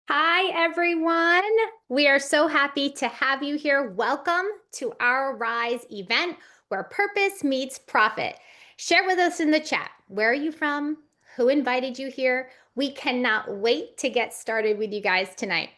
Hi, everyone. We are so happy to have you here. Welcome to our Rise event where purpose meets profit. Share with us in the chat. Where are you from? Who invited you here? We cannot wait to get started with you guys tonight.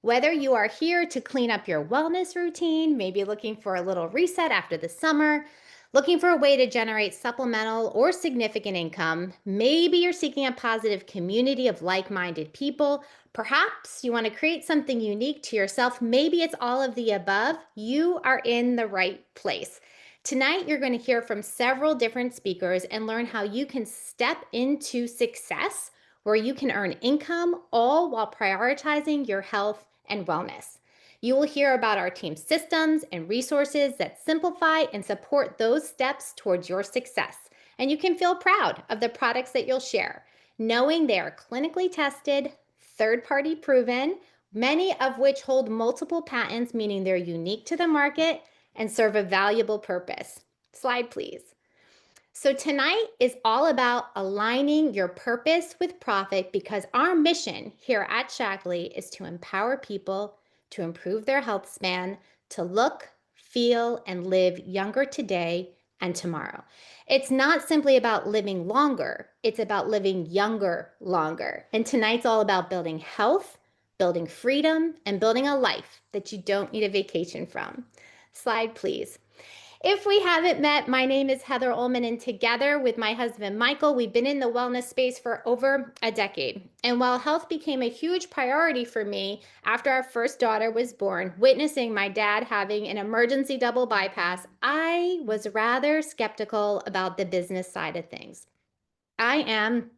Whether you are here to clean up your wellness routine, maybe looking for a little reset after the summer, looking for a way to generate supplemental or significant income, maybe you're seeking a positive community of like-minded people. Perhaps you want to create something unique to yourself. Maybe it's all of the above. You are in the right place. Tonight, you're going to hear from several different speakers and learn how you can step into success where you can earn income, all while prioritizing your health and wellness. You will hear about our team systems and resources that simplify and support those steps towards your success. And you can feel proud of the products that you'll share, knowing they are clinically tested, third-party proven, many of which hold multiple patents, meaning they're unique to the market and serve a valuable purpose. Slide, please. So tonight is all about aligning your purpose with profit because our mission here at Shackley is to empower people to improve their health span, to look, feel, and live younger today and tomorrow. It's not simply about living longer, it's about living younger longer. And tonight's all about building health, building freedom, and building a life that you don't need a vacation from. Slide, please. If we haven't met, my name is Heather Ullman, and together with my husband, Michael, we've been in the wellness space for over a decade. And while health became a huge priority for me after our first daughter was born, witnessing my dad having an emergency double bypass, I was rather skeptical about the business side of things. I am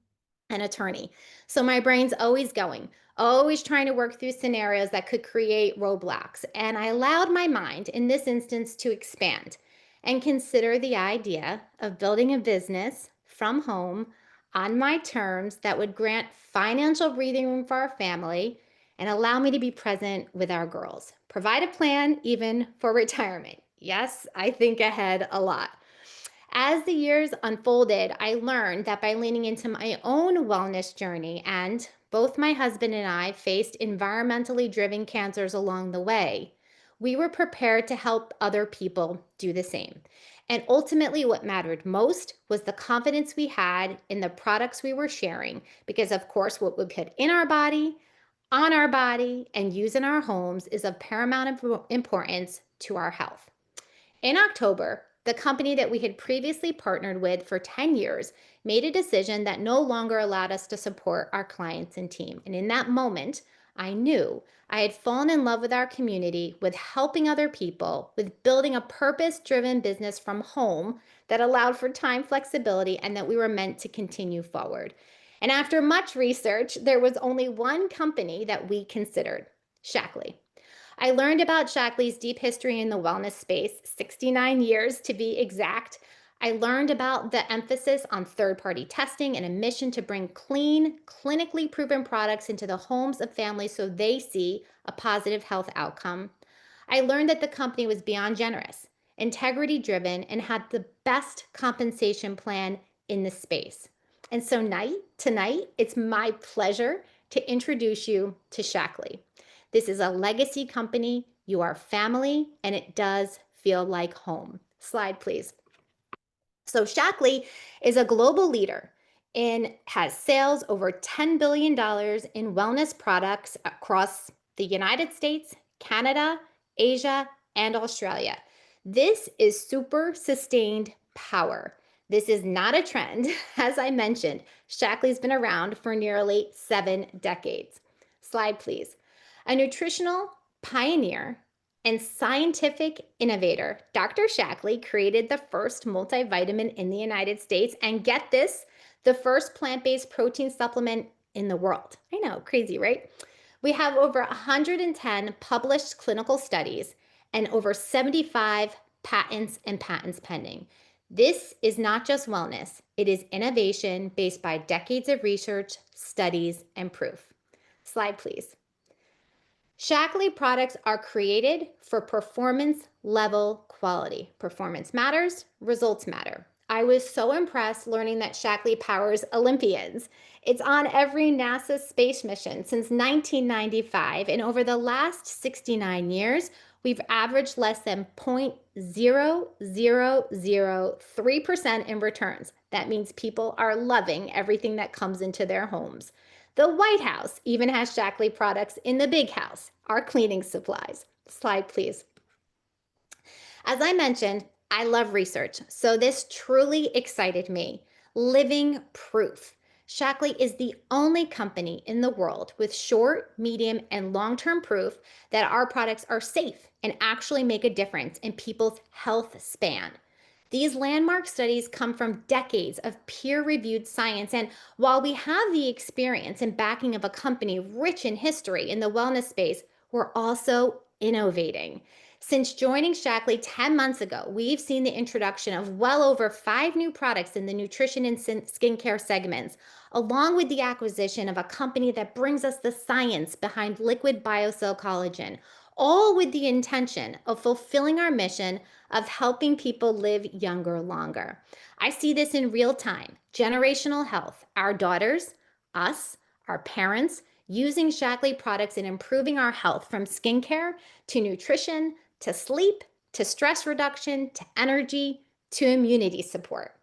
an attorney, so my brain's always going, always trying to work through scenarios that could create roadblocks. And I allowed my mind, in this instance, to expand and consider the idea of building a business from home on my terms that would grant financial breathing room for our family and allow me to be present with our girls. Provide a plan even for retirement. Yes, I think ahead a lot. As the years unfolded, I learned that by leaning into my own wellness journey, and both my husband and I faced environmentally driven cancers along the way, we were prepared to help other people do the same. And ultimately, what mattered most was the confidence we had in the products we were sharing, because, of course, what we put in our body, on our body, and use in our homes is of paramount importance to our health. In October, the company that we had previously partnered with for 10 years made a decision that no longer allowed us to support our clients and team. And in that moment, I knew I had fallen in love with our community, with helping other people, with building a purpose-driven business from home that allowed for time flexibility and that we were meant to continue forward. And after much research, there was only one company that we considered, Shackley. I learned about Shackley's deep history in the wellness space, 69 years to be exact. I learned about the emphasis on third-party testing and a mission to bring clean, clinically proven products into the homes of families so they see a positive health outcome. I learned that the company was beyond generous, integrity-driven, and had the best compensation plan in the space. And so tonight, it's my pleasure to introduce you to Shackley. This is a legacy company. You are family, and it does feel like home. Slide, please. So Shackley is a global leader and has sales over $10 billion in wellness products across the United States, Canada, Asia, and Australia. This is super sustained power. This is not a trend. As I mentioned, Shackley's been around for nearly 7 decades. Slide, please. A nutritional pioneer and scientific innovator, Dr. Shackley created the first multivitamin in the United States, and get this, the first plant-based protein supplement in the world. I know, crazy, right? We have over 110 published clinical studies and over 75 patents and patents pending. This is not just wellness, it is innovation based by decades of research, studies, and proof. Slide, please. Shackley products are created for performance level quality. Performance matters, results matter. I was so impressed learning that Shackley powers Olympians. It's on every NASA space mission since 1995, and over the last 69 years, we've averaged less than 0.0003% in returns. That means people are loving everything that comes into their homes. The White House even has Shackley products in the big house, our cleaning supplies. Slide, please. As I mentioned, I love research, so this truly excited me. Living proof. Shackley is the only company in the world with short, medium, and long term proof that our products are safe and actually make a difference in people's health span. These landmark studies come from decades of peer reviewed science, and while we have the experience and backing of a company rich in history in the wellness space, we're also innovating. Since joining Shackley 10 months ago, we've seen the introduction of well over 5 new products in the nutrition and skincare segments, along with the acquisition of a company that brings us the science behind liquid biocell collagen, all with the intention of fulfilling our mission of helping people live younger longer. I see this in real time, generational health, our daughters, us, our parents, using Shackley products and improving our health from skincare to nutrition to sleep, to stress reduction, to energy, to immunity support.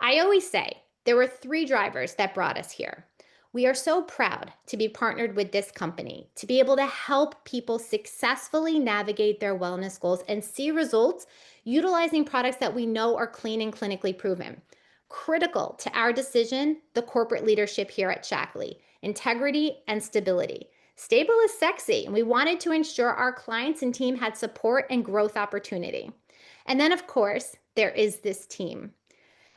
I always say there were 3 drivers that brought us here. We are so proud to be partnered with this company, to be able to help people successfully navigate their wellness goals and see results utilizing products that we know are clean and clinically proven. Critical to our decision, the corporate leadership here at Shackley, integrity and stability. Stable is sexy, and we wanted to ensure our clients and team had support and growth opportunity. And then, of course, there is this team.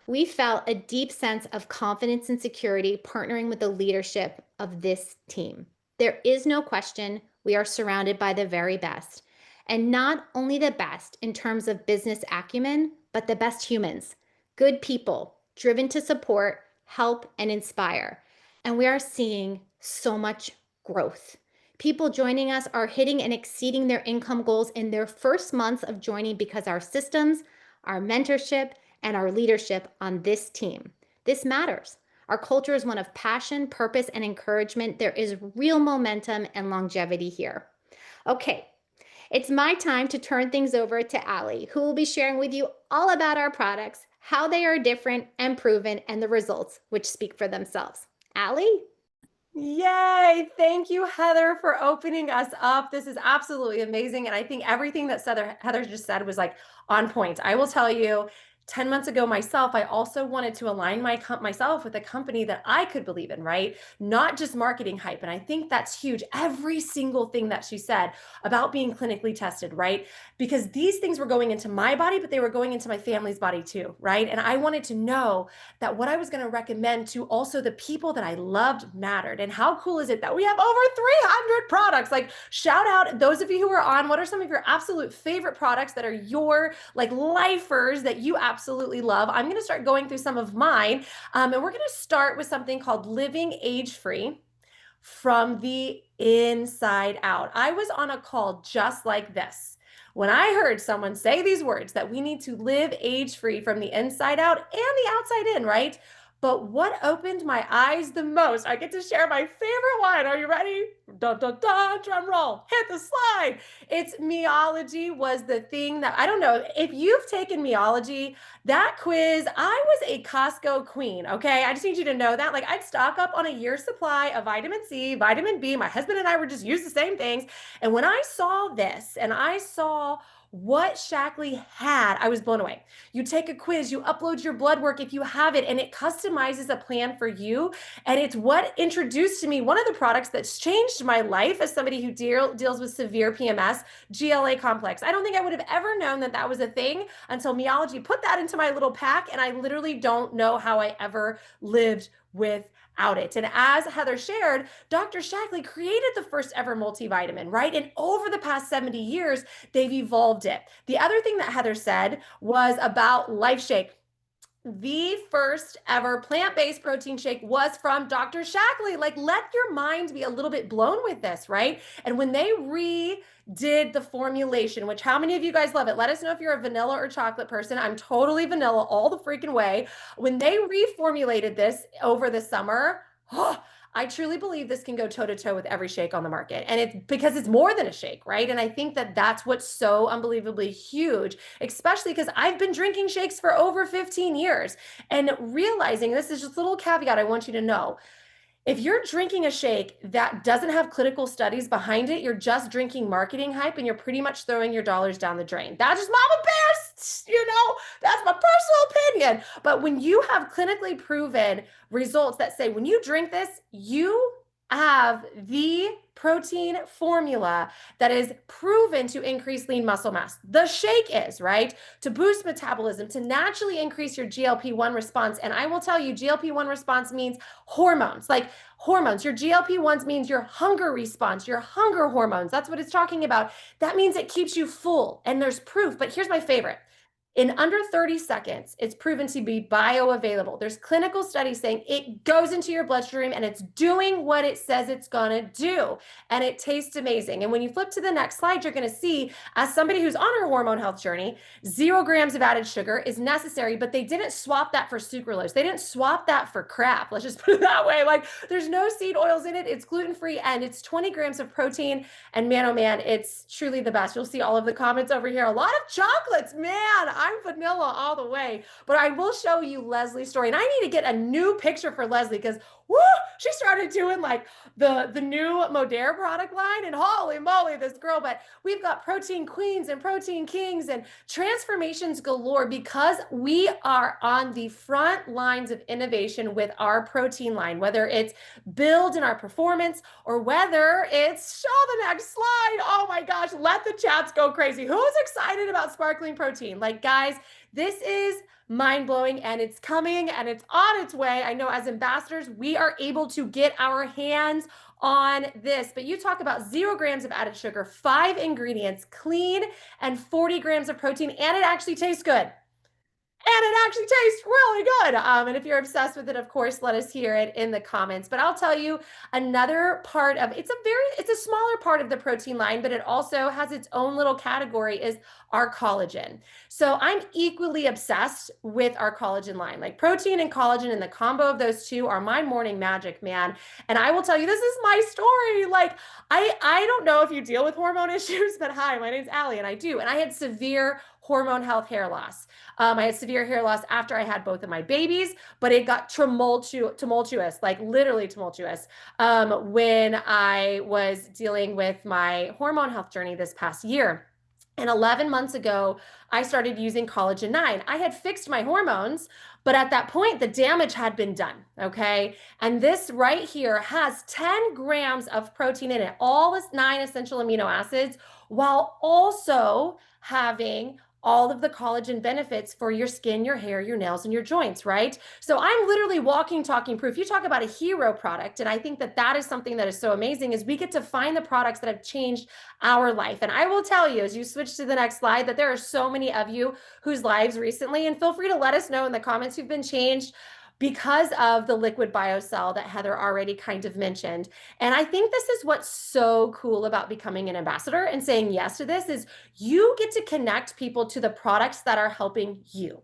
We felt a deep sense of confidence and security partnering with the leadership of this team. There is no question we are surrounded by the very best. And not only the best in terms of business acumen, but the best humans, good people, driven to support, help, and inspire. And we are seeing so much growth. People joining us are hitting and exceeding their income goals in their first months of joining because our systems, our mentorship, and our leadership on this team. This matters. Our culture is one of passion, purpose, and encouragement. There is real momentum and longevity here. Okay, it's my time to turn things over to Allie, who will be sharing with you all about our products, how they are different and proven, and the results, which speak for themselves. Allie? Yay! Thank you, Heather, for opening us up. This is absolutely amazing. And I think everything that Heather just said was like on point. I will tell you, 10 months ago myself, I also wanted to align myself with a company that I could believe in, right? Not just marketing hype. And I think that's huge. Every single thing that she said about being clinically tested, right? Because these things were going into my body, but they were going into my family's body too, right? And I wanted to know that what I was going to recommend to also the people that I loved mattered. And how cool is it that we have over 300 products? Like, shout out those of you who are on. What are some of your absolute favorite products that are your like lifers that you absolutely love? I'm going to start going through some of mine. And we're going to start with something called Living Age Free from the inside out. I was on a call just like this when I heard someone say these words that we need to live age free from the inside out and the outside in, right? But what opened my eyes the most, I get to share my favorite one. Are you ready? Dun, dun, dun, drum roll, hit the slide. It's meology was the thing that, I don't know, if you've taken meology, that quiz, I was a Costco queen, okay? I just need you to know that. Like, I'd stock up on a year's supply of vitamin C, vitamin B. My husband and I would just use the same things. And when I saw this and I saw what Shackley had, I was blown away. You take a quiz, you upload your blood work if you have it, and it customizes a plan for you. And it's what introduced to me one of the products that's changed my life as somebody who deals with severe PMS, GLA complex. I don't think I would have ever known that that was a thing until Meology put that into my little pack, and I literally don't know how I ever lived without it. And as Heather shared, Dr. Shackley created the first ever multivitamin, right? And over the past 70 years, they've evolved it. The other thing that Heather said was about LifeShake. the first ever plant-based protein shake was from Dr. Shackley. Like, let your mind be a little bit blown with this, right? And when they redid the formulation, which how many of you guys love it? Let us know if you're a vanilla or chocolate person. I'm totally vanilla all the freaking way. When they reformulated this over the summer, oh, I truly believe this can go toe to toe with every shake on the market. And it's because it's more than a shake, right? And I think that that's what's so unbelievably huge, especially because I've been drinking shakes for over 15 years and realizing this is just a little caveat I want you to know. If you're drinking a shake that doesn't have clinical studies behind it, you're just drinking marketing hype and you're pretty much throwing your dollars down the drain. That's just Mama Bear's, that's my personal opinion. But when you have clinically proven results that say when you drink this, you have the protein formula that is proven to increase lean muscle mass. The shake is, right? To boost metabolism, to naturally increase your GLP-1 response. And I will tell you, GLP-1 response means hormones, like hormones. Your GLP-1s means your hunger response, your hunger hormones. That's what it's talking about. That means it keeps you full. And there's proof. But here's my favorite. In under 30 seconds, it's proven to be bioavailable. There's clinical studies saying it goes into your bloodstream and it's doing what it says it's gonna do. And it tastes amazing. And when you flip to the next slide, you're gonna see, as somebody who's on her hormone health journey, 0 grams of added sugar is necessary, but they didn't swap that for sucralose. They didn't swap that for crap. Let's just put it that way. Like, there's no seed oils in it. It's gluten-free and it's 20 grams of protein. And man, oh man, it's truly the best. You'll see all of the comments over here. A lot of chocolates, man. I'm vanilla all the way, but I will show you Leslie's story. And I need to get a new picture for Leslie because woo, she started doing like the new Modere product line and holy moly, this girl. But we've got protein queens and protein kings and transformations galore because we are on the front lines of innovation with our protein line, whether it's build in our performance or whether it's show the next slide. Oh my gosh, let the chats go crazy. Who's excited about sparkling protein? Like, guys, this is mind-blowing and it's coming and it's on its way. I know as ambassadors, we are able to get our hands on this, but you talk about 0 grams of added sugar, 5 ingredients, clean, and 40 grams of protein, and it actually tastes good. And it actually tastes really good. And if you're obsessed with it, of course, let us hear it in the comments. But I'll tell you another part of it's a smaller part of the protein line, but it also has its own little category is our collagen. So I'm equally obsessed with our collagen line. Like protein and collagen and the combo of those two are my morning magic, man. And I will tell you, this is my story. Like I don't know if you deal with hormone issues, but hi, my name's Allie and I do. And I had severe hormone health hair loss. I had severe hair loss after I had both of my babies, but it got tumultuous, like literally tumultuous, when I was dealing with my hormone health journey this past year. And 11 months ago, I started using collagen 9. I had fixed my hormones, but at that point, the damage had been done, okay? And this right here has 10 grams of protein in it, all this 9 essential amino acids, while also having all of the collagen benefits for your skin, your hair, your nails, and your joints, right? So I'm literally walking, talking proof. You talk about a hero product, and I think that that is something that is so amazing is we get to find the products that have changed our life. And I will tell you, as you switch to the next slide, that there are so many of you whose lives recently, and feel free to let us know in the comments who've been changed because of the liquid biocell that Heather already kind of mentioned. And I think this is what's so cool about becoming an ambassador and saying yes to this is you get to connect people to the products that are helping you.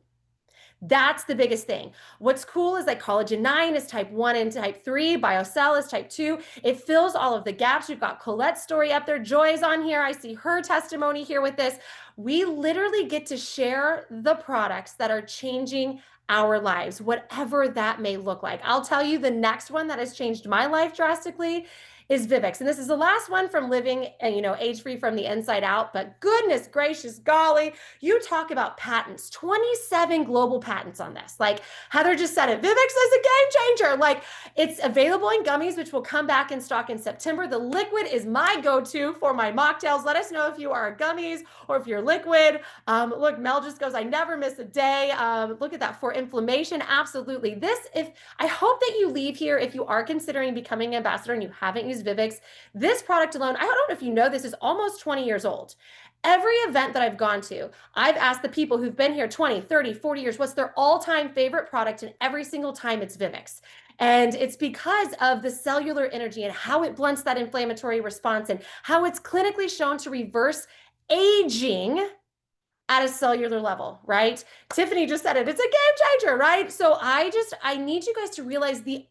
That's the biggest thing. What's cool is like collagen 9 is type 1 and type 3, BioCell is type 2. It fills all of the gaps. We've got Colette's story up there. Joy's on here. I see her testimony here with this. We literally get to share the products that are changing our lives, whatever that may look like. I'll tell you the next one that has changed my life drastically is Vivix. And this is the last one from living, age-free from the inside out. But goodness gracious, golly, you talk about patents, 27 global patents on this. Like Heather just said it, Vivix is a game changer. Like it's available in gummies, which will come back in stock in September. The liquid is my go-to for my mocktails. Let us know if you are gummies or if you're liquid. Look, Mel just goes, I never miss a day. Look at that for inflammation. Absolutely. I hope that you leave here if you are considering becoming an ambassador and you haven't used use Vivix. This product alone, I don't know if you know this, is almost 20 years old. Every event that I've gone to, I've asked the people who've been here 20, 30, 40 years, what's their all-time favorite product, and every single time it's Vivix. And it's because of the cellular energy and how it blunts that inflammatory response and how it's clinically shown to reverse aging at a cellular level, right? Tiffany just said it. It's a game changer, right? So I need you guys to realize the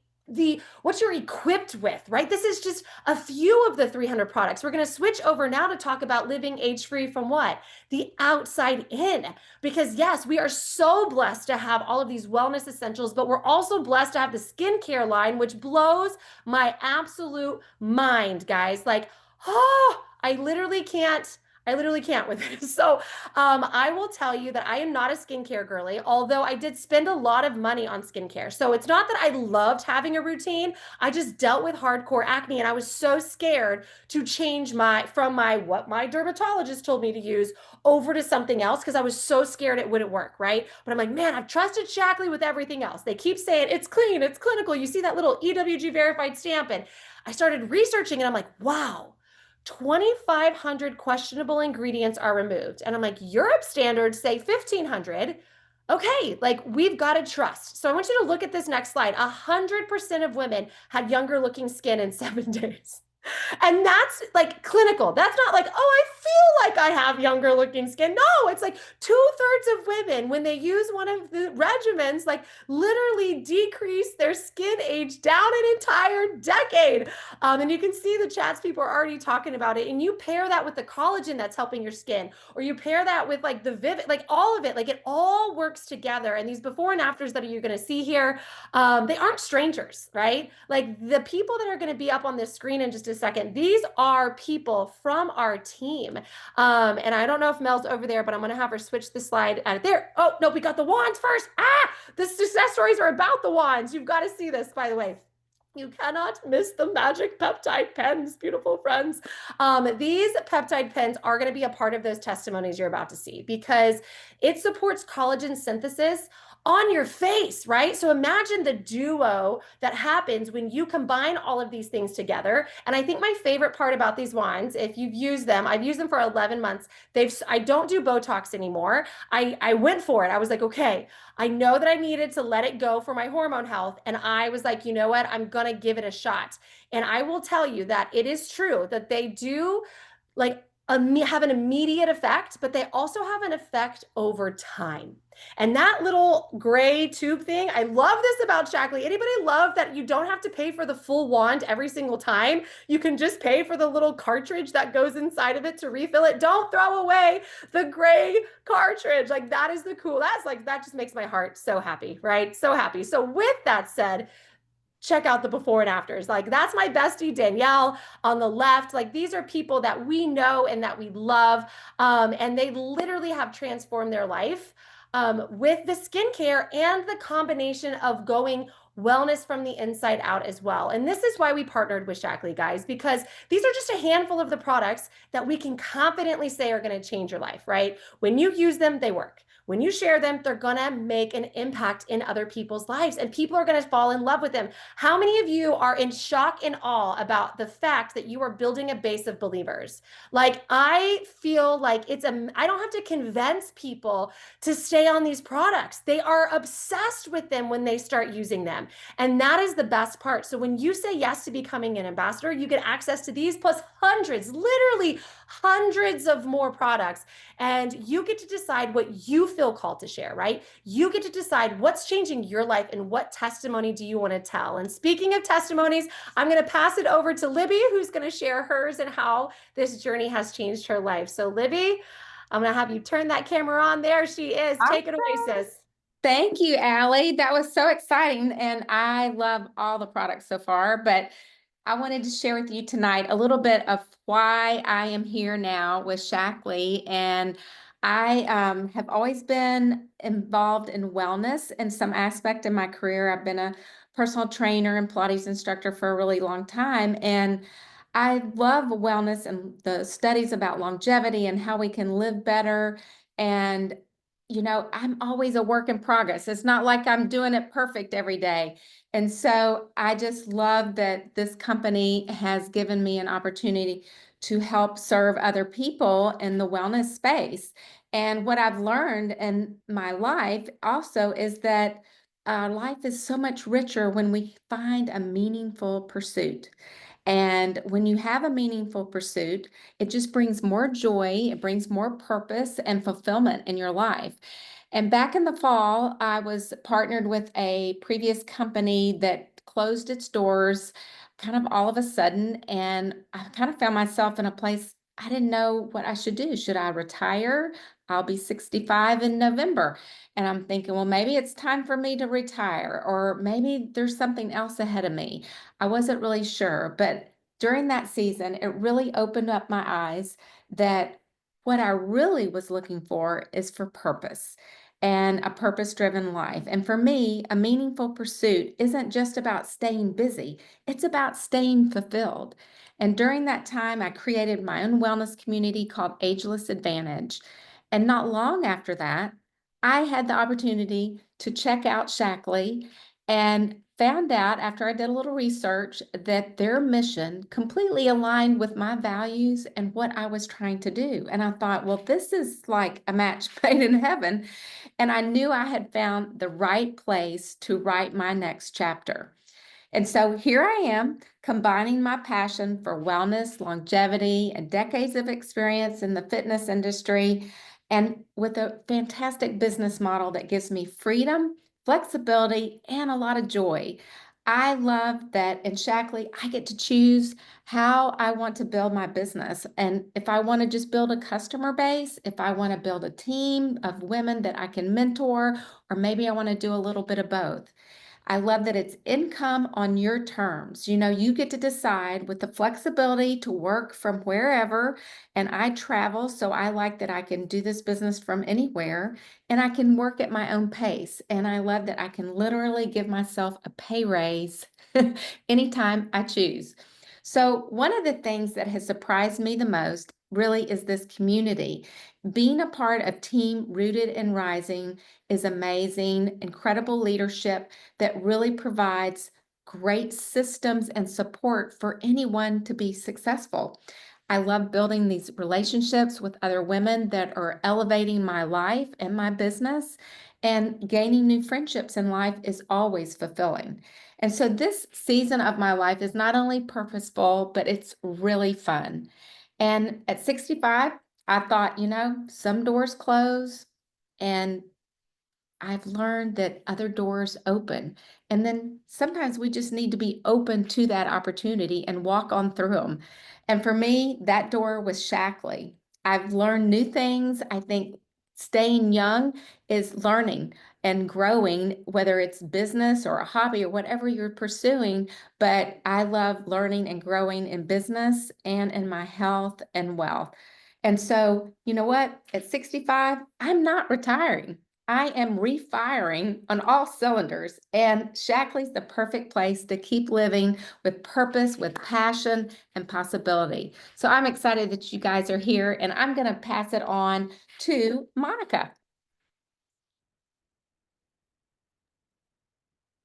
what you're equipped with, right? This is just a few of the 300 products. We're going to switch over now to talk about living age-free from what? The outside in. Because yes, we are so blessed to have all of these wellness essentials, but we're also blessed to have the skincare line, which blows my absolute mind, guys. Like, oh, I literally can't with it. So I will tell you that I am not a skincare girly, although I did spend a lot of money on skincare. So it's not that I loved having a routine. I just dealt with hardcore acne and I was so scared to change what my dermatologist told me to use over to something else because I was so scared it wouldn't work, right? But I'm like, man, I've trusted Shackley with everything else. They keep saying it's clean, it's clinical. You see that little EWG verified stamp. And I started researching and I'm like, wow. 2,500 questionable ingredients are removed. And I'm like, Europe standards say 1,500. Okay, like we've got to trust. So I want you to look at this next slide. 100% of women had younger looking skin in 7 days. And that's like clinical. That's not like, oh, I feel like I have younger looking skin. No, it's like 2/3 of women, when they use one of the regimens, like literally decrease their skin age down an entire decade. And you can see the chats, people are already talking about it. And you pair that with the collagen that's helping your skin, or you pair that with like the Vivid, like all of it, like it all works together. And these before and afters that you're going to see here, they aren't strangers, right? Like the people that are going to be up on this screen in just a second, these are people from our team. And I don't know if Mel's over there, but I'm going to have her switch the slide out there. Oh, no, we got the wands first. The success stories are about the wands. You've got to see this, by the way. You cannot miss the magic peptide pens, beautiful friends. These peptide pens are going to be a part of those testimonies you're about to see because it supports collagen synthesis on your face, right? So imagine the duo that happens when you combine all of these things together. And I think my favorite part about these wands, if you've used them, I've used them for 11 months. I don't do Botox anymore. I went for it. I was like, okay, I know that I needed to let it go for my hormone health. And I was like, you know what? I'm going to give it a shot. And I will tell you that it is true that they do like have an immediate effect, but they also have an effect over time. And that little gray tube thing, I love this about Shackley. Anybody love that you don't have to pay for the full wand every single time? You can just pay for the little cartridge that goes inside of it to refill it. Don't throw away the gray cartridge. Like that is the cool. That just makes my heart so happy, right? So happy. So with that said, check out the before and afters. Like that's my bestie Danielle on the left. Like these are people that we know and that we love. And they literally have transformed their life with the skincare and the combination of going wellness from the inside out as well. And this is why we partnered with Shackley, guys, because these are just a handful of the products that we can confidently say are going to change your life, right? When you use them, they work. When you share them, they're going to make an impact in other people's lives and people are going to fall in love with them. How many of you are in shock and awe about the fact that you are building a base of believers? Like, I feel like I don't have to convince people to stay on these products. They are obsessed with them when they start using them. And that is the best part. So when you say yes to becoming an ambassador, you get access to these plus hundreds, literally hundreds of more products. And you get to decide what you feel called to share, right? You get to decide what's changing your life and what testimony do you want to tell. And speaking of testimonies, I'm going to pass it over to Libby, who's going to share hers and how this journey has changed her life. So Libby, I'm going to have you turn that camera on. There she is. Take it away, sis. Thank you, Allie. That was so exciting. And I love all the products so far, but I wanted to share with you tonight a little bit of why I am here now with Shackley. And I have always been involved in wellness in some aspect in my career. I've been a personal trainer and Pilates instructor for a really long time. And I love wellness and the studies about longevity and how we can live better. And I'm always a work in progress. It's not like I'm doing it perfect every day. And so I just love that this company has given me an opportunity to help serve other people in the wellness space. And what I've learned in my life also is that life is so much richer when we find a meaningful pursuit. And when you have a meaningful pursuit, it just brings more joy, it brings more purpose and fulfillment in your life. And back in the fall, I was partnered with a previous company that closed its doors kind of all of a sudden. And I kind of found myself in a place I didn't know what I should do. Should I retire? I'll be 65 in November. And I'm thinking, well, maybe it's time for me to retire, or maybe there's something else ahead of me. I wasn't really sure, but during that season, it really opened up my eyes that what I really was looking for is for purpose and a purpose-driven life. And for me, a meaningful pursuit isn't just about staying busy, it's about staying fulfilled. And during that time, I created my own wellness community called Ageless Advantage. And not long after that, I had the opportunity to check out Shackley and found out after I did a little research that their mission completely aligned with my values and what I was trying to do. And I thought, well, this is like a match made in heaven. And I knew I had found the right place to write my next chapter. And so here I am, combining my passion for wellness, longevity, and decades of experience in the fitness industry, and with a fantastic business model that gives me freedom, flexibility, and a lot of joy. I love that in Shackley, I get to choose how I want to build my business. And if I want to just build a customer base, if I want to build a team of women that I can mentor, or maybe I want to do a little bit of both. I love that it's income on your terms. You get to decide with the flexibility to work from wherever. And I travel, so I like that I can do this business from anywhere and I can work at my own pace. And I love that I can literally give myself a pay raise anytime I choose. So, one of the things that has surprised me the most really is this community. Being a part of Team Rooted and Rising is amazing, incredible leadership that really provides great systems and support for anyone to be successful. I love building these relationships with other women that are elevating my life and my business, and gaining new friendships in life is always fulfilling. And so this season of my life is not only purposeful, but it's really fun. And at 65, I thought, some doors close and I've learned that other doors open. And then sometimes we just need to be open to that opportunity and walk on through them. And for me, that door was Shackley. I've learned new things. I think staying young is learning and growing, whether it's business or a hobby or whatever you're pursuing. But I love learning and growing in business and in my health and wealth. And so, you know what? At 65, I'm not retiring. I am refiring on all cylinders, and Shackley's the perfect place to keep living with purpose, with passion, and possibility. So I'm excited that you guys are here, and I'm going to pass it on to Monica.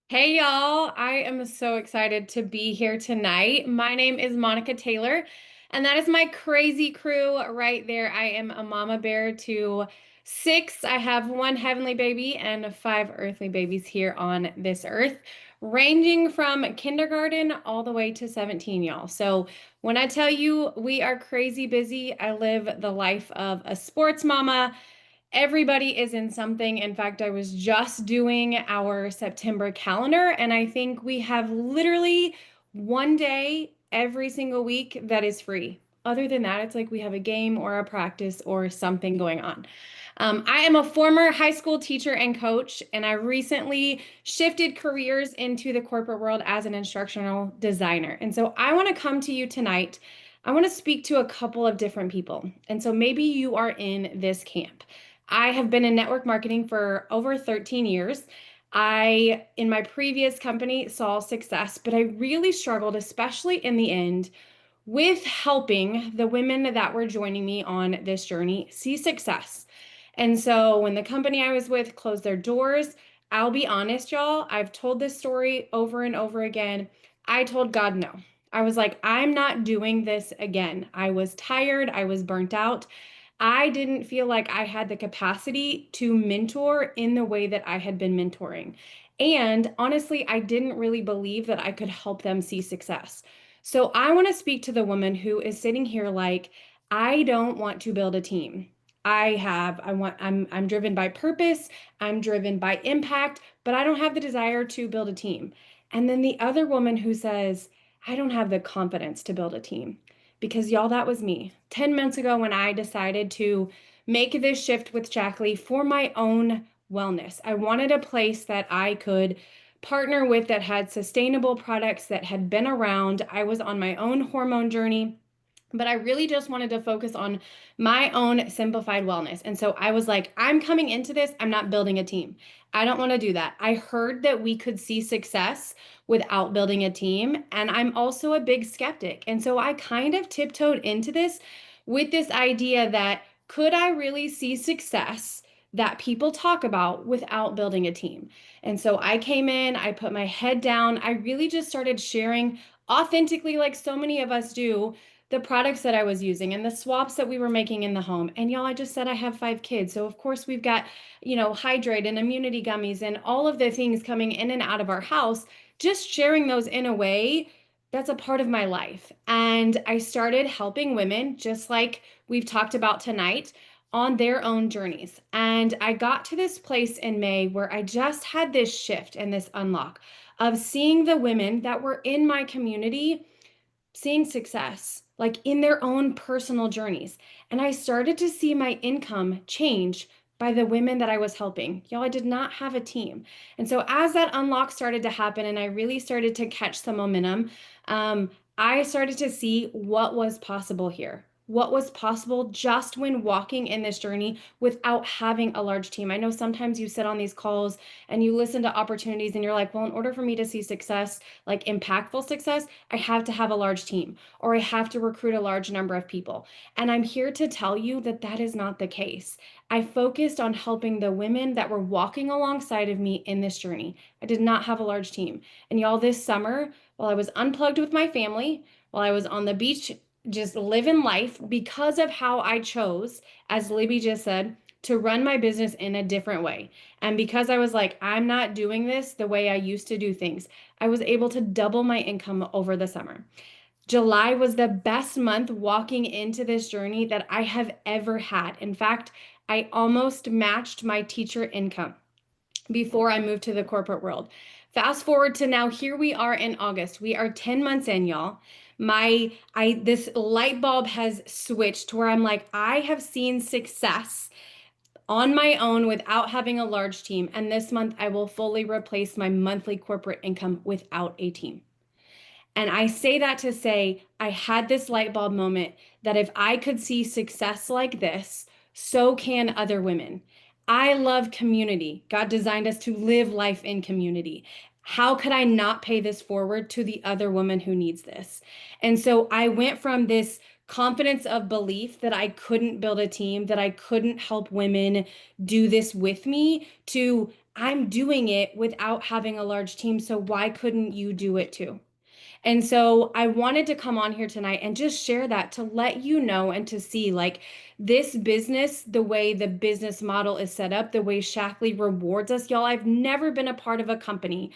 Hey y'all, I am so excited to be here tonight. My name is Monica Taylor, and that is my crazy crew right there. I am a mama bear to six. I have one heavenly baby and five earthly babies here on this earth, ranging from kindergarten all the way to 17, y'all. So when I tell you we are crazy busy, I live the life of a sports mama. Everybody is in something. In fact, I was just doing our September calendar, and I think we have literally one day every single week that is free. Other than that, it's like we have a game or a practice or something going on. I am a former high school teacher and coach, and I recently shifted careers into the corporate world as an instructional designer. And so I want to come to you tonight. I want to speak to a couple of different people. And so maybe you are in this camp. I have been in network marketing for over 13 years. In my previous company, saw success, but I really struggled, especially in the end, with helping the women that were joining me on this journey see success. And so when the company I was with closed their doors, I'll be honest, y'all, I've told this story over and over again. I told God no. I was like, I'm not doing this again. I was tired. I was burnt out. I didn't feel like I had the capacity to mentor in the way that I had been mentoring. And honestly, I didn't really believe that I could help them see success. So I want to speak to the woman who is sitting here like, I don't want to build a team. I'm driven by purpose, I'm driven by impact, but I don't have the desire to build a team. And then the other woman who says, I don't have the confidence to build a team. Because y'all, that was me 10 months ago when I decided to make this shift with Jackie for my own wellness. I wanted a place that I could partner with that had sustainable products that had been around. I was on my own hormone journey, but I really just wanted to focus on my own simplified wellness. And so I was like, I'm coming into this, I'm not building a team. I don't want to do that. I heard that we could see success without building a team. And I'm also a big skeptic. And so I kind of tiptoed into this with this idea that could I really see success that people talk about without building a team? And so I came in, I put my head down, I really just started sharing authentically, like so many of us do, the products that I was using and the swaps that we were making in the home. And y'all, I just said I have 5 kids. So of course we've got, hydrate and immunity gummies and all of the things coming in and out of our house, just sharing those in a way that's a part of my life. And I started helping women, just like we've talked about tonight, on their own journeys. And I got to this place in May where I just had this shift and this unlock of seeing the women that were in my community seeing success, like in their own personal journeys. And I started to see my income change by the women that I was helping. Y'all, I did not have a team. And so as that unlock started to happen and I really started to catch some momentum, I started to see what was possible here. What was possible just when walking in this journey without having a large team. I know sometimes you sit on these calls and you listen to opportunities and you're like, well, in order for me to see success, like impactful success, I have to have a large team or I have to recruit a large number of people. And I'm here to tell you that that is not the case. I focused on helping the women that were walking alongside of me in this journey. I did not have a large team. And y'all, this summer, while I was unplugged with my family, while I was on the beach just living life, because of how I chose, as Libby just said, to run my business in a different way. And because I was like, I'm not doing this the way I used to do things, I was able to double my income over the summer. July was the best month walking into this journey that I have ever had. In fact, I almost matched my teacher income before I moved to the corporate world. Fast forward to now, here we are in August. We are 10 months in, y'all. This light bulb has switched to where I'm like, I have seen success on my own without having a large team. And this month I will fully replace my monthly corporate income without a team. And I say that to say, I had this light bulb moment that if I could see success like this, so can other women. I love community. God designed us to live life in community. How could I not pay this forward to the other woman who needs this? And so I went from this confidence of belief that I couldn't build a team, that I couldn't help women do this with me, to I'm doing it without having a large team. So why couldn't you do it too? And so I wanted to come on here tonight and just share that to let you know and to see like this business, the way the business model is set up, the way Shackley rewards us. Y'all, I've never been a part of a company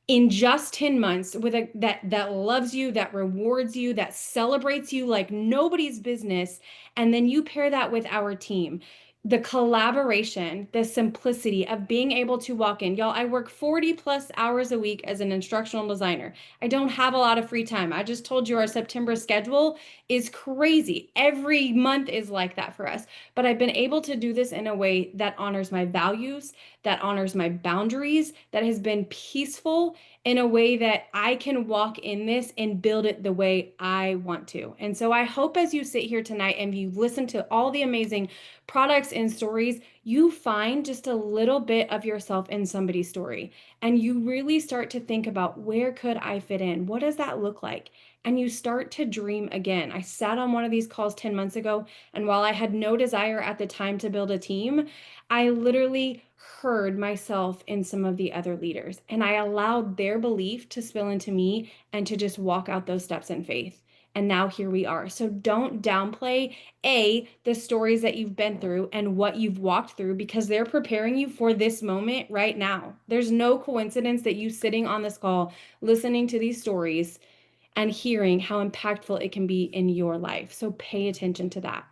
in just 10 months with a that loves you, that rewards you, that celebrates you like nobody's business. And then you pair that with our team. The collaboration, the simplicity of being able to walk in. Y'all, I work 40 plus hours a week as an instructional designer. I don't have a lot of free time. I just told you our September schedule is crazy. Every month is like that for us. But I've been able to do this in a way that honors my values, that honors my boundaries, that has been peaceful in a way that I can walk in this and build it the way I want to. And so I hope as you sit here tonight and you listen to all the amazing products and stories, you find just a little bit of yourself in somebody's story. And you really start to think about, where could I fit in? What does that look like? and you start to dream again. I sat on one of these calls 10 months ago, and while I had no desire at the time to build a team, I literally heard myself in some of the other leaders, and I allowed their belief to spill into me and to just walk out those steps in faith. And now here we are. So don't downplay the stories that you've been through and what you've walked through, because they're preparing you for this moment right now. There's no coincidence that you sitting on this call, listening to these stories and hearing how impactful it can be in your life. So pay attention to that.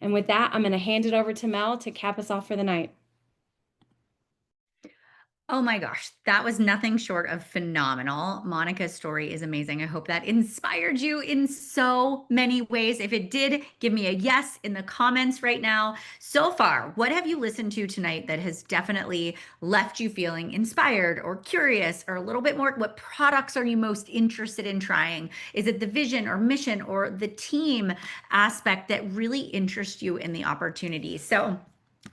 And with that, I'm going to hand it over to Mel to cap us off for the night. Oh my gosh, that was nothing short of phenomenal. Monica's story is amazing. I hope that inspired you in so many ways. If it did, give me a yes in the comments right now. So far, what have you listened to tonight that has definitely left you feeling inspired or curious or a little bit more? What products are you most interested in trying? Is it the vision or mission or the team aspect that really interests you in the opportunity? So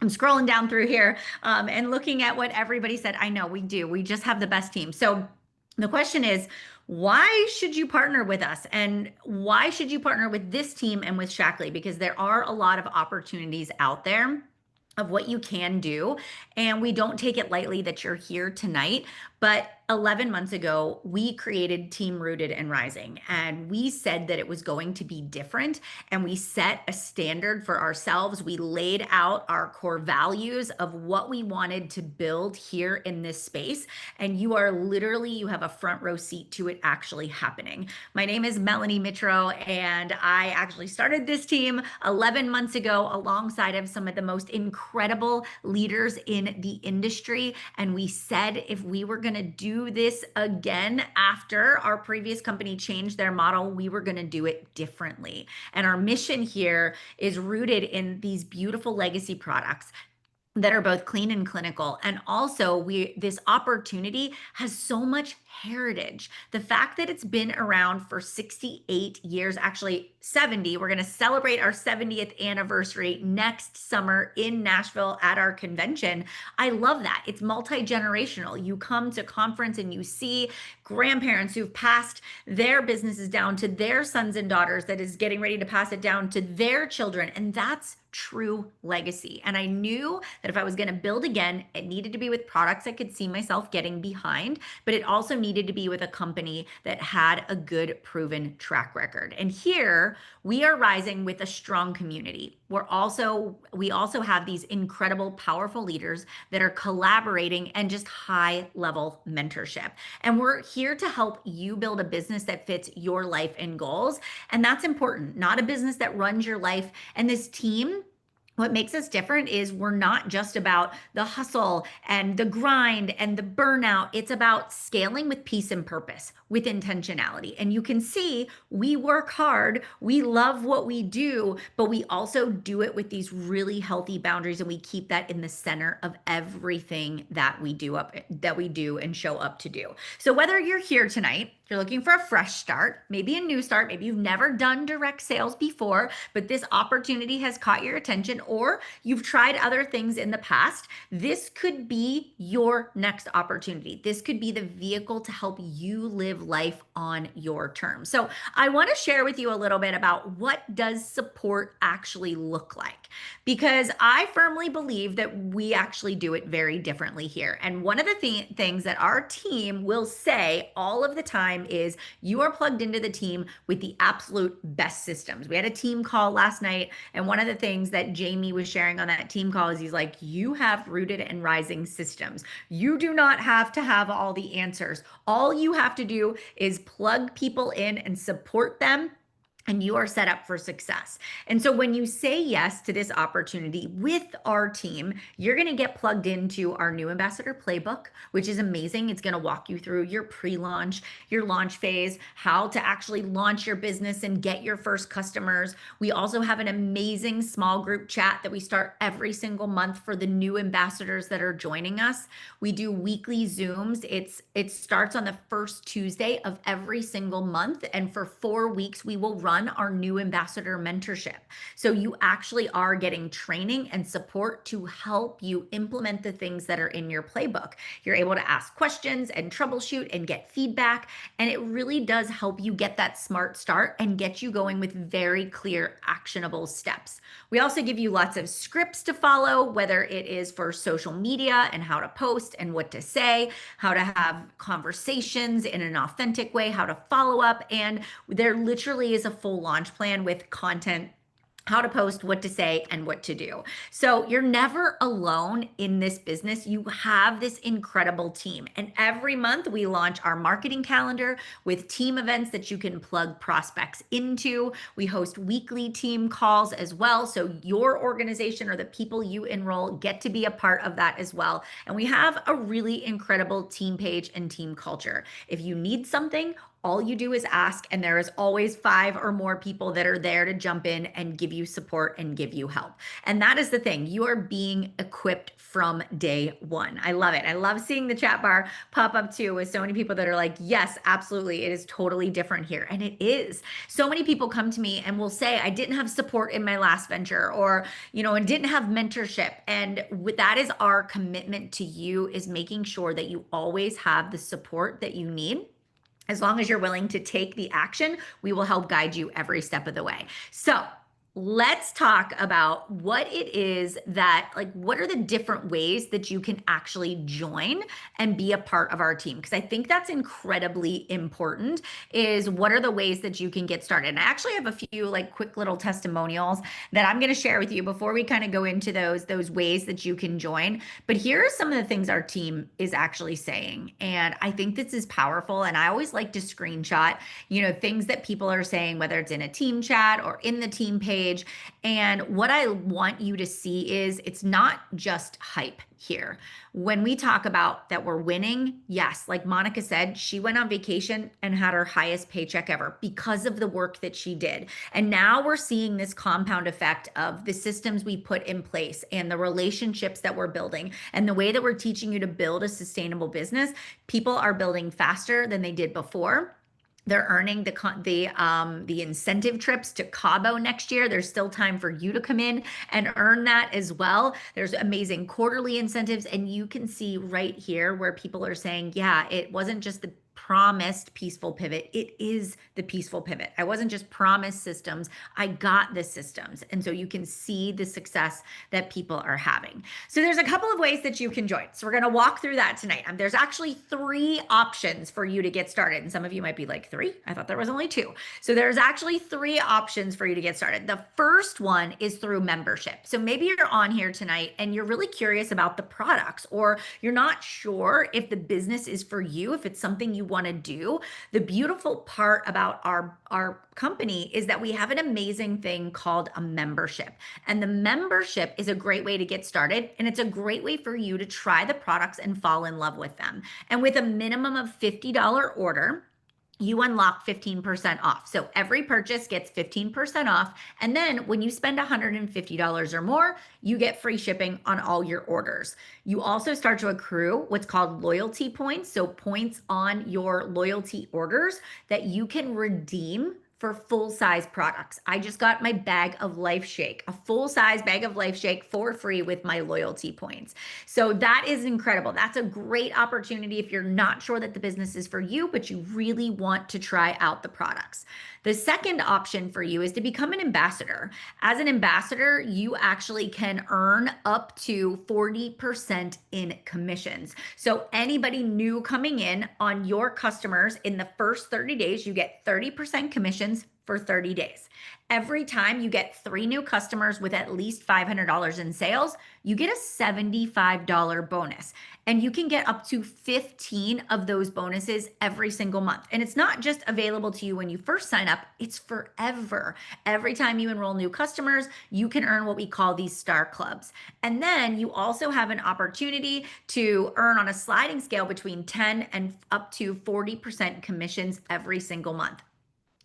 I'm scrolling down through here and looking at what everybody said. I know we do. We just have the best team. So the question is, why should you partner with us? And why should you partner with this team and with Shackley? Because there are a lot of opportunities out there of what you can do. And we don't take it lightly that you're here tonight. But 11 months ago, we created Team Rooted and Rising, and we said that it was going to be different. And we set a standard for ourselves. We laid out our core values of what we wanted to build here in this space. And you have a front row seat to it actually happening. My name is Melanie Mitro, and I actually started this team 11 months ago alongside of some of the most incredible leaders in the industry. And we said if we were going to do this again after our previous company changed their model, we were going to do it differently. And our mission here is rooted in these beautiful legacy products that are both clean and clinical. And also this opportunity has so much heritage. The fact that it's been around for 68 years, actually 70, we're going to celebrate our 70th anniversary next summer in Nashville at our convention. I love that. It's multi-generational. You come to conference and you see grandparents who've passed their businesses down to their sons and daughters that is getting ready to pass it down to their children. And that's true legacy. And I knew that if I was going to build again, it needed to be with products I could see myself getting behind, but it also needed to be with a company that had a good proven track record. And here we are rising with a strong community. We also have these incredible, powerful leaders that are collaborating and just high level mentorship. And we're here to help you build a business that fits your life and goals. And that's important, not a business that runs your life. And this team, what makes us different is we're not just about the hustle and the grind and the burnout. It's about scaling with peace and purpose, with intentionality. And you can see we work hard, we love what we do, but we also do it with these really healthy boundaries, and we keep that in the center of everything that we do and show up to do. So whether you're here tonight, you're looking for a fresh start, maybe a new start, maybe you've never done direct sales before, but this opportunity has caught your attention, or you've tried other things in the past, this could be your next opportunity. This could be the vehicle to help you live life on your terms. So I want to share with you a little bit about what does support actually look like, because I firmly believe that we actually do it very differently here. And one of the things that our team will say all of the time is you are plugged into the team with the absolute best systems. We had a team call last night, and one of the things that Jamie was sharing on that team call is he's like, you have Rooted and Rising systems. You do not have to have all the answers. All you have to do is plug people in and support them, and you are set up for success. And so when you say yes to this opportunity with our team, you're going to get plugged into our new ambassador playbook, which is amazing. It's going to walk you through your pre-launch, your launch phase, how to actually launch your business and get your first customers. We also have an amazing small group chat that we start every single month for the new ambassadors that are joining us. We do weekly Zooms. It starts on the first Tuesday of every single month. And for 4 weeks, we will run run our new ambassador mentorship. So you actually are getting training and support to help you implement the things that are in your playbook. You're able to ask questions and troubleshoot and get feedback. And it really does help you get that smart start and get you going with very clear, actionable steps. We also give you lots of scripts to follow, whether it is for social media and how to post and what to say, how to have conversations in an authentic way, how to follow up. And there literally is a full launch plan with content, how to post, what to say, and what to do. So you're never alone in this business. You have this incredible team. And every month we launch our marketing calendar with team events that you can plug prospects into. We host weekly team calls as well. So your organization or the people you enroll get to be a part of that as well. And we have a really incredible team page and team culture. If you need something, all you do is ask, and there is always 5 or more people that are there to jump in and give you support and give you help. And that is the thing. You are being equipped from day one. I love it. I love seeing the chat bar pop up too with so many people that are like, yes, absolutely. It is totally different here. And it is. So many people come to me and will say, I didn't have support in my last venture, or, and didn't have mentorship. And that is our commitment to you, is making sure that you always have the support that you need. As long as you're willing to take the action, we will help guide you every step of the way. So let's talk about what it is that, what are the different ways that you can actually join and be a part of our team? Because I think that's incredibly important, is what are the ways that you can get started? And I actually have a few quick little testimonials that I'm going to share with you before we kind of go into those ways that you can join. But here are some of the things our team is actually saying. And I think this is powerful. And I always like to screenshot, things that people are saying, whether it's in a team chat or in the team page. And what I want you to see is it's not just hype here. When we talk about that we're winning, yes, like Monica said, she went on vacation and had her highest paycheck ever because of the work that she did. And now we're seeing this compound effect of the systems we put in place and the relationships that we're building and the way that we're teaching you to build a sustainable business. People are building faster than they did before. They're earning the incentive trips to Cabo next year. There's still time for you to come in and earn that as well. There's amazing quarterly incentives, and you can see right here where people are saying, yeah, it wasn't just the promised peaceful pivot. It is the peaceful pivot. I wasn't just promised systems. I got the systems. And so you can see the success that people are having. So there's a couple of ways that you can join. So we're going to walk through that tonight. There's actually 3 options for you to get started. And some of you might be like, 3? I thought there was only 2. So there's actually 3 options for you to get started. The first one is through membership. So maybe you're on here tonight and you're really curious about the products, or you're not sure if the business is for you, if it's something you want to do. The beautiful part about our company is that we have an amazing thing called a membership. And the membership is a great way to get started. And it's a great way for you to try the products and fall in love with them. And with a minimum of $50 order, you unlock 15% off. So every purchase gets 15% off. And then when you spend $150 or more, you get free shipping on all your orders. You also start to accrue what's called loyalty points. So points on your loyalty orders that you can redeem for full-size products. I just got my bag of Life Shake, a full-size bag of Life Shake for free with my loyalty points. So that is incredible. That's a great opportunity if you're not sure that the business is for you, but you really want to try out the products. The second option for you is to become an ambassador. As an ambassador, you actually can earn up to 40% in commissions. So anybody new coming in on your customers in the first 30 days, you get 30% commissions for 30 days. Every time you get 3 new customers with at least $500 in sales, you get a $75 bonus. And you can get up to 15 of those bonuses every single month. And it's not just available to you when you first sign up, it's forever. Every time you enroll new customers, you can earn what we call these star clubs. And then you also have an opportunity to earn on a sliding scale between 10 and up to 40% commissions every single month.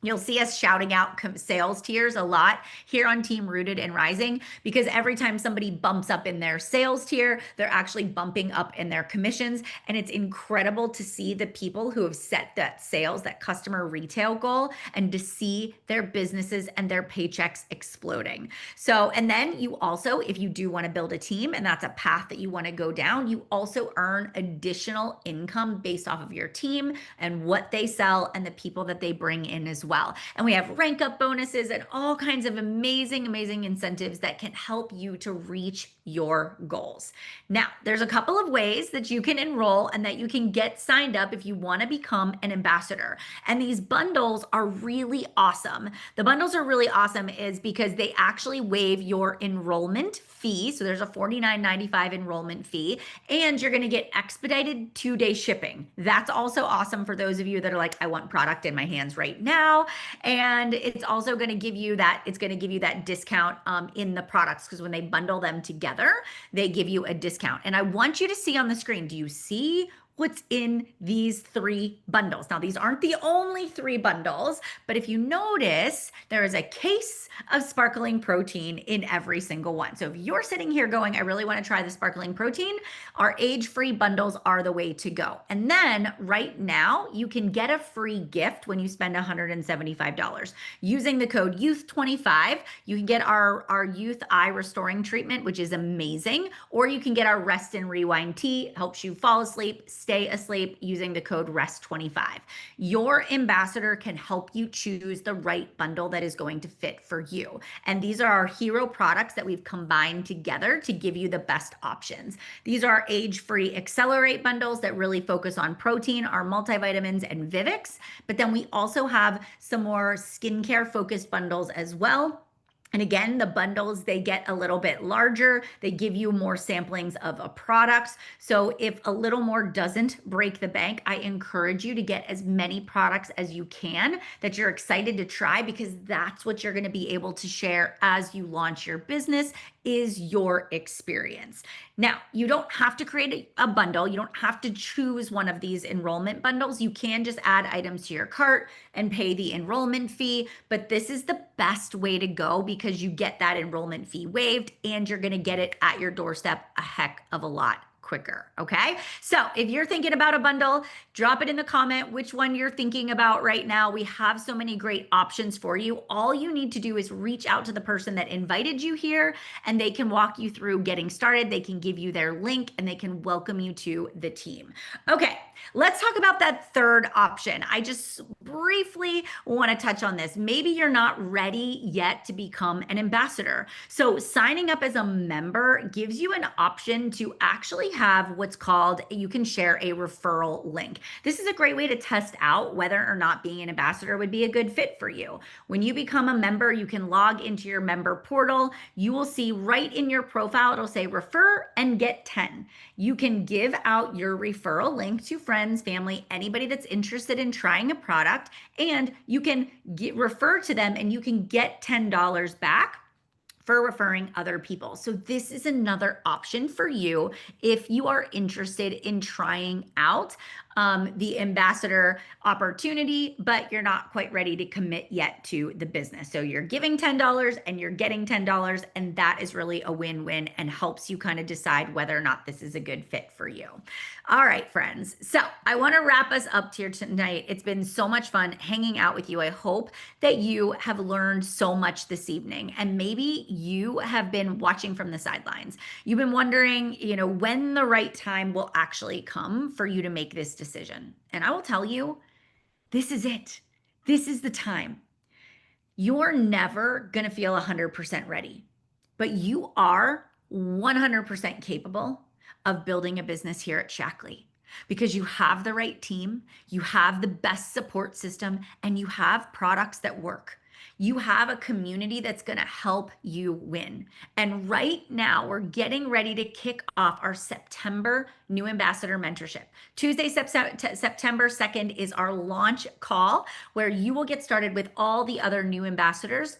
You'll see us shouting out sales tiers a lot here on Team Rooted and Rising, because every time somebody bumps up in their sales tier, they're actually bumping up in their commissions. And it's incredible to see the people who have set that sales, that customer retail goal, and to see their businesses and their paychecks exploding. So, and then you also, if you do want to build a team and that's a path that you want to go down, you also earn additional income based off of your team and what they sell and the people that they bring in as well. And we have rank up bonuses and all kinds of amazing, amazing incentives that can help you to reach your goals. Now, there's a couple of ways that you can enroll and that you can get signed up if you want to become an ambassador. And these bundles are really awesome. The bundles are really awesome is because they actually waive your enrollment fee. So there's a $49.95 enrollment fee, and you're going to get expedited 2-day shipping. That's also awesome for those of you that are like, I want product in my hands right now. And it's also going to give you that, it's going to give you that discount in the products, because when they bundle them together, they give you a discount. And I want you to see on the screen, do you see what's in these 3 bundles? Now, these aren't the only 3 bundles, but if you notice, there is a case of sparkling protein in every single one. So if you're sitting here going, I really want to try the sparkling protein, our age-free bundles are the way to go. And then right now, you can get a free gift when you spend $175. Using the code YOUTH25, you can get our Youth Eye Restoring Treatment, which is amazing, or you can get our Rest and Rewind Tea, helps you fall asleep, stay asleep, using the code REST25. Your ambassador can help you choose the right bundle that is going to fit for you. And these are our hero products that we've combined together to give you the best options. These are age-free Accelerate bundles that really focus on protein, our multivitamins and Vivix. But then we also have some more skincare focused bundles as well. And again, the bundles, they get a little bit larger. They give you more samplings of products. So if a little more doesn't break the bank, I encourage you to get as many products as you can that you're excited to try, because that's what you're going to be able to share as you launch your business, is your experience. Now, you don't have to create a bundle. You don't have to choose one of these enrollment bundles. You can just add items to your cart and pay the enrollment fee, but this is the best way to go because you get that enrollment fee waived and you're going to get it at your doorstep a heck of a lot quicker. Okay. So if you're thinking about a bundle, drop it in the comment which one you're thinking about right now. We have so many great options for you. All you need to do is reach out to the person that invited you here and they can walk you through getting started. They can give you their link and they can welcome you to the team. Okay. Let's talk about that third option. I just briefly want to touch on this. Maybe you're not ready yet to become an ambassador. So signing up as a member gives you an option to actually have what's called, you can share a referral link. This is a great way to test out whether or not being an ambassador would be a good fit for you. When you become a member, you can log into your member portal. You will see right in your profile, it'll say refer and get 10. You can give out your referral link to friends, family, anybody that's interested in trying a product, and you can refer to them and you can get $10 back for referring other people. So this is another option for you if you are interested in trying out the ambassador opportunity, but you're not quite ready to commit yet to the business. So you're giving $10 and you're getting $10, and that is really a win-win and helps you kind of decide whether or not this is a good fit for you. All right, friends. So I want to wrap us up here tonight. It's been so much fun hanging out with you. I hope that you have learned so much this evening, and maybe you have been watching from the sidelines. You've been wondering, when the right time will actually come for you to make this decision. And I will tell you, this is it. This is the time. You're never going to feel 100% ready, but you are 100% capable of building a business here at Shackley, because you have the right team, you have the best support system, and you have products that work. You have a community that's going to help you win. And right now, we're getting ready to kick off our September New Ambassador Mentorship. Tuesday, September 2nd is our launch call, where you will get started with all the other new ambassadors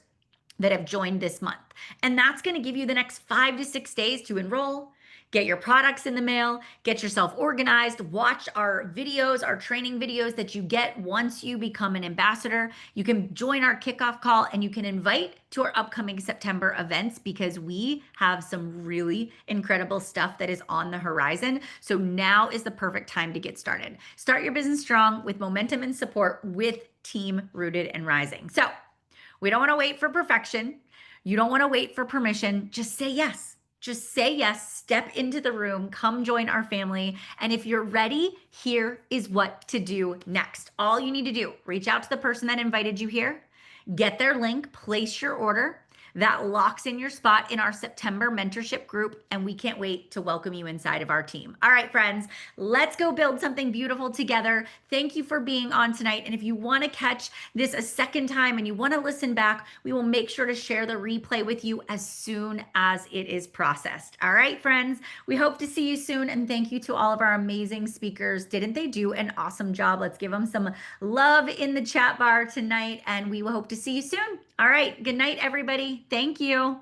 that have joined this month. And that's going to give you the next 5 to 6 days to enroll, Get your products in the mail, get yourself organized, watch our videos, our training videos that you get once you become an ambassador. You can join our kickoff call and you can invite to our upcoming September events because we have some really incredible stuff that is on the horizon. So now is the perfect time to get started. Start your business strong with momentum and support with Team Rooted and Rising. So we don't want to wait for perfection. You don't want to wait for permission. Just say yes. Just say yes, step into the room, come join our family. And if you're ready, here is what to do next. All you need to do, reach out to the person that invited you here, get their link, place your order. That locks in your spot in our September mentorship group, and we can't wait to welcome you inside of our team. All right, friends, let's go build something beautiful together. Thank you for being on tonight. And if you want to catch this a second time and you want to listen back, we will make sure to share the replay with you as soon as it is processed. All right, friends, we hope to see you soon. And thank you to all of our amazing speakers. Didn't they do an awesome job? Let's give them some love in the chat bar tonight, and we will hope to see you soon. All right, good night, everybody. Thank you.